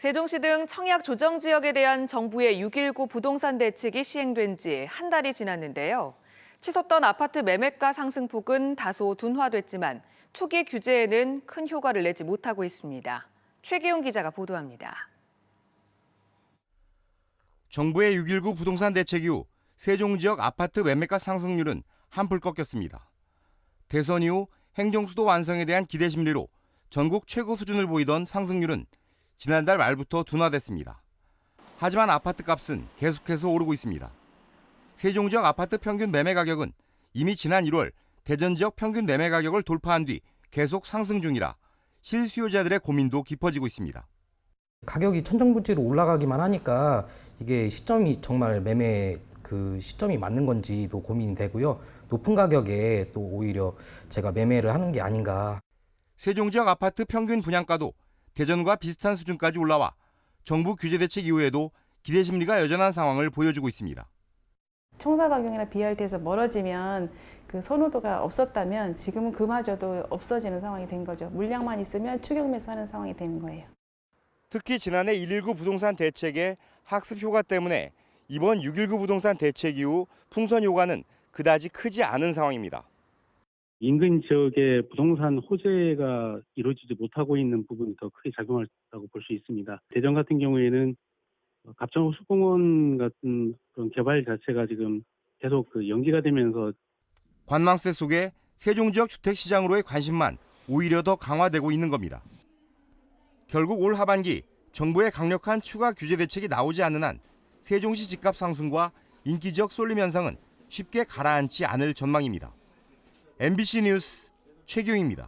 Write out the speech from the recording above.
세종시 등 청약 조정 지역에 대한 정부의 6.19 부동산 대책이 시행된 지 한 달이 지났는데요. 치솟던 아파트 매매가 상승폭은 다소 둔화됐지만 투기 규제에는 큰 효과를 내지 못하고 있습니다. 최기용 기자가 보도합니다. 정부의 6.19 부동산 대책 이후 세종 지역 아파트 매매가 상승률은 한풀 꺾였습니다. 대선 이후 행정수도 완성에 대한 기대 심리로 전국 최고 수준을 보이던 상승률은 지난달 말부터 둔화됐습니다. 하지만 아파트 값은 계속해서 오르고 있습니다. 세종 지역 아파트 평균 매매 가격은 이미 지난 1월 대전 지역 평균 매매 가격을 돌파한 뒤 계속 상승 중이라 실수요자들의 고민도 깊어지고 있습니다. 가격이 천정부지로 올라가기만 하니까 이게 시점이 정말 매매 시점이 맞는 건지도 고민이 되고요. 높은 가격에 또 오히려 제가 매매를 하는 게 아닌가. 세종 지역 아파트 평균 분양가도 대전과 비슷한 수준까지 올라와 정부 규제 대책 이후에도 기대 심리가 여전한 상황을 보여주고 있습니다. 청사박용이나 BRT에서 멀어지면 그 선호도가 없었다면 지금은 그마저도 없어지는 상황이 된 거죠. 물량만 있으면 추격 매수하는 상황이 되는 거예요. 특히 지난해 119 부동산 대책의 학습 효과 때문에 이번 6.19 부동산 대책 이후 풍선 효과는 그다지 크지 않은 상황입니다. 인근 지역의 부동산 호재가 이루어지지 못하고 있는 부분이 더 크게 작용한다고 볼 수 있습니다. 대전 같은 경우에는 갑천호수공원 같은 그런 개발 자체가 지금 계속 연기가 되면서 관망세 속에 세종 지역 주택 시장으로의 관심만 오히려 더 강화되고 있는 겁니다. 결국 올 하반기 정부의 강력한 추가 규제 대책이 나오지 않는 한 세종시 집값 상승과 인기 지역 쏠림 현상은 쉽게 가라앉지 않을 전망입니다. MBC 뉴스 최기용입니다.